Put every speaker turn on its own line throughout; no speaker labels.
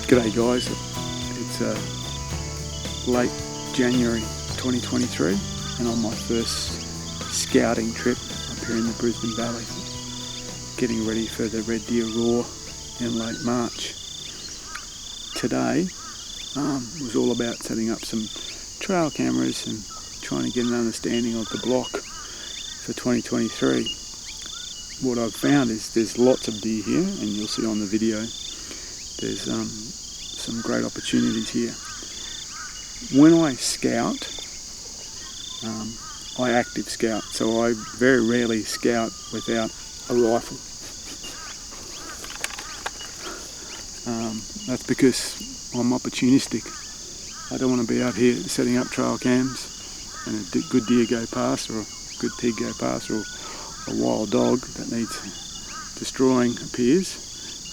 G'day guys, it's late January 2023 and on my first scouting trip up here in the Brisbane Valley, getting ready for the red deer roar in late March. Today was all about setting up some trail cameras and trying to get an understanding of the block for 2023. What I've found is there's lots of deer here, and you'll see on the video there's some great opportunities here. When I scout, I active scout, so I very rarely scout without a rifle. That's because I'm opportunistic. I don't want to be out here setting up trail cams and a good deer go past, or a good pig go past, or a wild dog that needs destroying appears.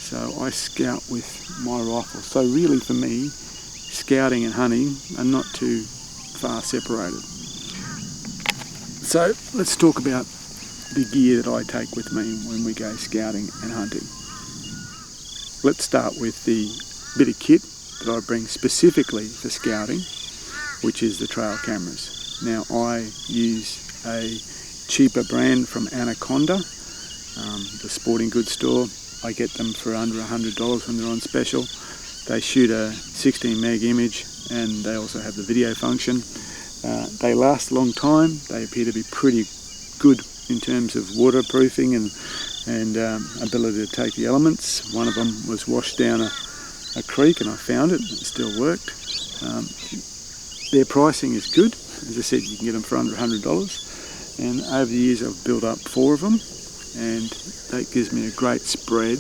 So I scout with my rifle. So really for me, scouting and hunting are not too far separated. So let's talk about the gear that I take with me when we go scouting and hunting. Let's start with the bit of kit that I bring specifically for scouting, which is the trail cameras. Now I use a cheaper brand from Anaconda, the sporting goods store. I get them for under $100 when they're on special. They shoot a 16 meg image and they also have the video function. They last a long time. They appear to be pretty good in terms of waterproofing and ability to take the elements. One of them was washed down a creek and I found it. It still worked. Their pricing is good. As I said, you can get them for under $100. And over the years I've built up 4 of them, and that gives me a great spread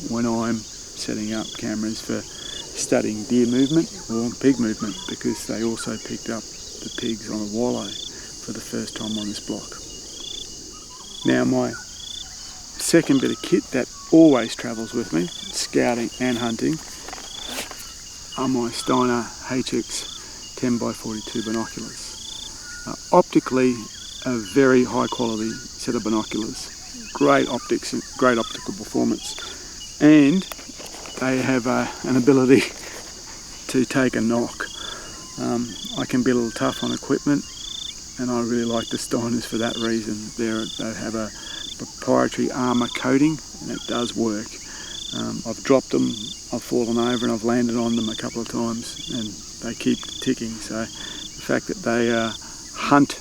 when I'm setting up cameras for studying deer movement or pig movement, because they also picked up the pigs on a wallow for the first time on this block. Now my second bit of kit that always travels with me, scouting and hunting, are my Steiner HX 10x42 binoculars. Optically, a very high quality set of binoculars, great optics, great optical performance, and they have an ability to take a knock. I can be a little tough on equipment, and I really like the Steiners for that reason. They have a proprietary armour coating, and it does work. I've dropped them, I've fallen over, and I've landed on them a couple of times, and they keep ticking. So the fact that they are hunt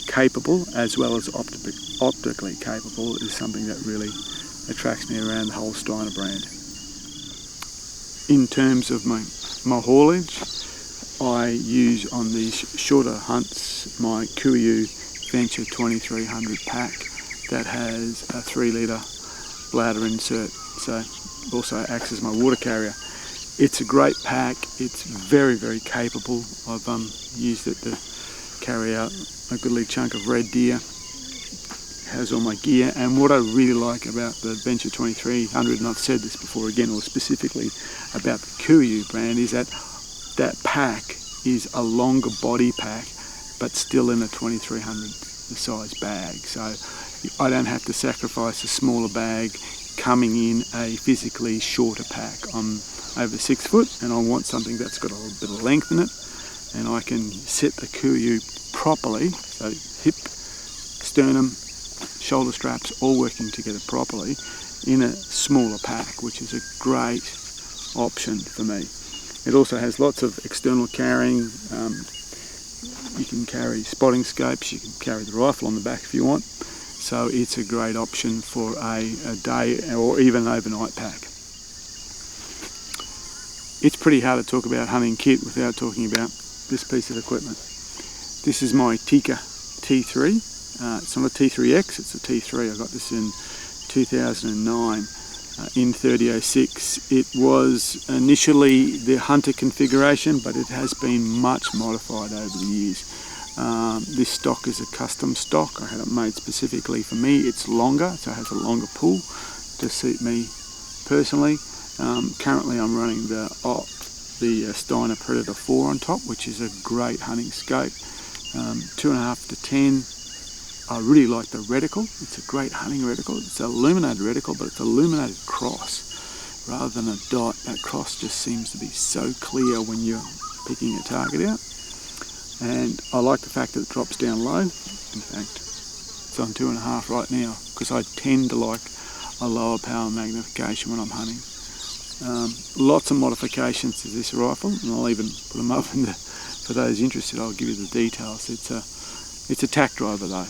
capable as well as optically capable is something that really attracts me around the whole Steiner brand. In terms of my haulage, I use on these shorter hunts my Kuiu Venture 2300 pack that has a 3 litre bladder insert, so it also acts as my water carrier. It's a great pack, it's very, very capable. I've used it to carry out a goodly chunk of red deer, has all my gear. And what I really like about the Venture 2300, and I've said this before again, or specifically about the Kuiu brand, is that that pack is a longer body pack but still in a 2300 size bag, so I don't have to sacrifice a smaller bag coming in a physically shorter pack. I'm over 6 foot and I want something that's got a little bit of length in it, and I can set the Kuiu properly, so hip, sternum, shoulder straps all working together properly in a smaller pack, which is a great option for me. It also has lots of external carrying. You can carry spotting scopes, you can carry the rifle on the back if you want, so it's a great option for a day or even an overnight pack. It's pretty hard to talk about hunting kit without talking about this piece of equipment. This is my Tikka T3. It's not a T3X, it's a T3. I got this in 2009 in 3006. It was initially the hunter configuration, but it has been much modified over the years. This stock is a custom stock. I had it made specifically for me. It's longer, so it has a longer pull to suit me personally. Currently I'm running the Steiner Predator 4 on top, which is a great hunting scope. 2.5 to 10. I really like the reticle. It's a great hunting reticle. It's an illuminated reticle, but it's illuminated cross. rather than a dot. That cross just seems to be so clear when you're picking a target out. And I like the fact that it drops down low. In fact, it's on 2.5 right now, because I tend to like a lower power magnification when I'm hunting. Lots of modifications to this rifle, and I'll even put them up for those interested. I'll give you the details. It's a tack driver though.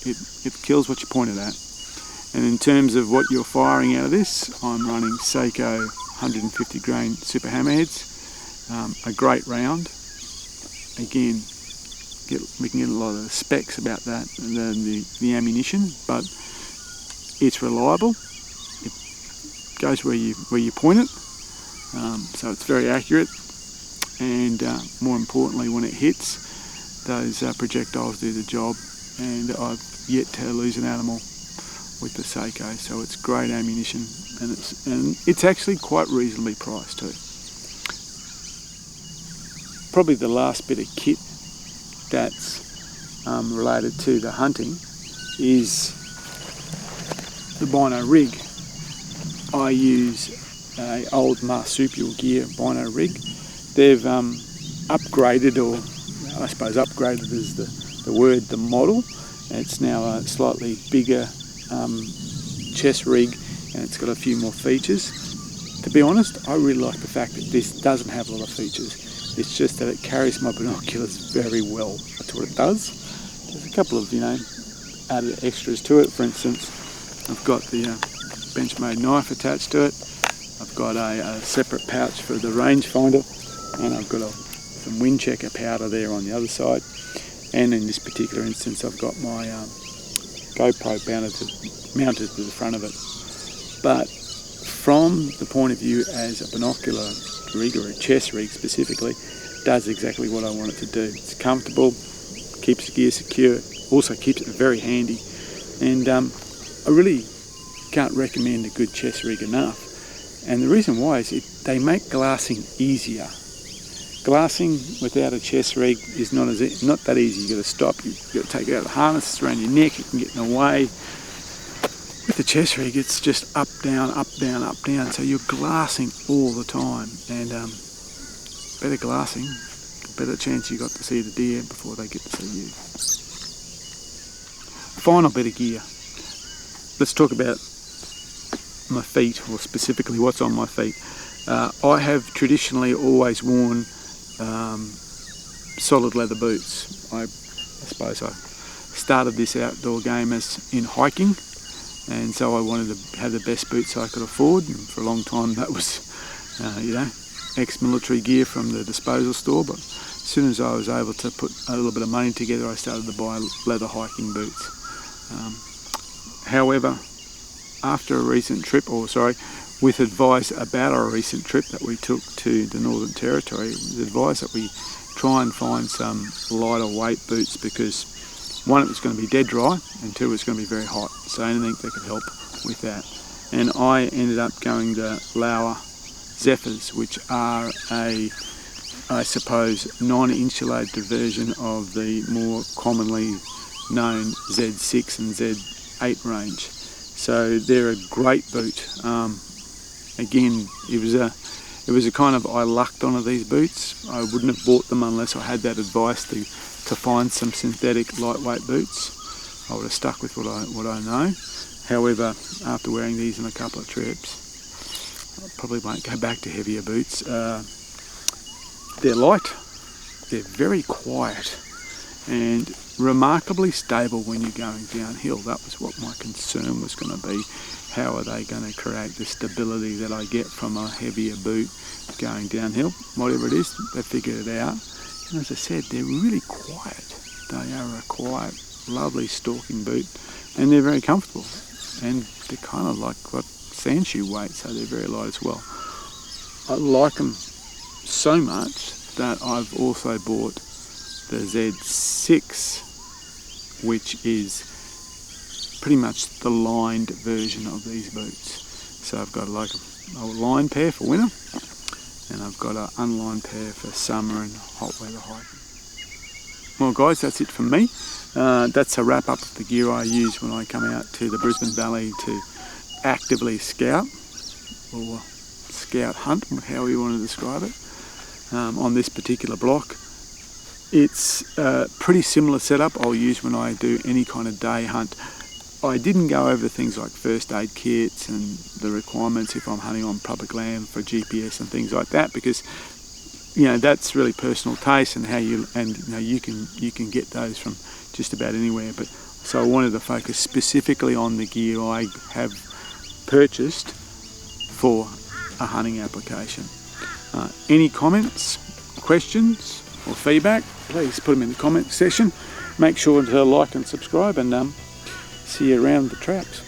It kills what you point it at. And in terms of what you're firing out of this, I'm running Seiko 150 grain super hammerheads. A great round. Again, we can get a lot of specs about that and the ammunition, but it's reliable. It goes where you point it, so it's very accurate. And more importantly, when it hits, those projectiles do the job. And I've yet to lose an animal with the Seiko, so it's great ammunition, and it's actually quite reasonably priced too. Probably the last bit of kit that's related to the hunting is the bino rig. I use a old marsupial gear bino rig. They've upgraded, or I suppose upgraded is the word, the model. It's now a slightly bigger chest rig, and it's got a few more features. To be honest, I really like the fact that this doesn't have a lot of features. It's just that it carries my binoculars very well. That's what it does. There's a couple of, added extras to it. For instance, I've got the Benchmade knife attached to it. I've got a separate pouch for the rangefinder, and I've got some wind checker powder there on the other side. And in this particular instance, I've got my GoPro mounted to the front of it. But from the point of view as a binocular rig, or a chest rig specifically, does exactly what I want it to do. It's comfortable, keeps the gear secure, also keeps it very handy. And I really can't recommend a good chest rig enough. And the reason why is they make glassing easier. Glassing without a chest rig is not that easy. You've got to stop, you've got to take it out of the harness, it's around your neck, it can get in the way. With the chest rig, it's just up, down, up, down, up, down, so you're glassing all the time. And better glassing, better chance you got to see the deer before they get to see you. Final bit of gear. Let's talk about my feet, or specifically what's on my feet. I have traditionally always worn solid leather boots. I suppose I started this outdoor game as in hiking, and so I wanted to have the best boots I could afford, and for a long time that was ex-military gear from the disposal store. But as soon as I was able to put a little bit of money together, I started to buy leather hiking boots. However, after a recent trip, with advice about our recent trip that we took to the Northern Territory, it was advised that we try and find some lighter weight boots, because one, it was going to be dead dry, and two, it's going to be very hot, so anything that could help with that. And I ended up going the Lauer Zephyrs, which are I suppose, non-insulated version of the more commonly known Z6 and Z8 range. So they're a great boot. Again, it was a kind of, I lucked onto these boots. I wouldn't have bought them unless I had that advice to find some synthetic lightweight boots. I would have stuck with what I know. However, after wearing these on a couple of trips, I probably won't go back to heavier boots. They're light, they're very quiet, and remarkably stable when you're going downhill. That was what my concern was going to be. How are they going to create the stability that I get from a heavier boot going downhill? Whatever it is, they figured it out. And as I said, they're really quiet. They are a quiet, lovely stalking boot, and they're very comfortable. And they're kind of like got sand shoe weight, so they're very light as well. I like them so much that I've also bought the Z6, which is pretty much the lined version of these boots. So I've got like a lined pair for winter, and I've got an unlined pair for summer and hot weather hiking. Well guys, that's it from me. That's a wrap up of the gear I use when I come out to the Brisbane Valley to actively scout or scout hunt, however you want to describe it, on this particular block. It's a pretty similar setup I'll use when I do any kind of day hunt. I didn't go over things like first aid kits and the requirements if I'm hunting on public land for GPS and things like that, because that's really personal taste and you can get those from just about anywhere. But so I wanted to focus specifically on the gear I have purchased for a hunting application. Any comments, questions or feedback, please put them in the comment section. Make sure to like and subscribe, and see you around the traps.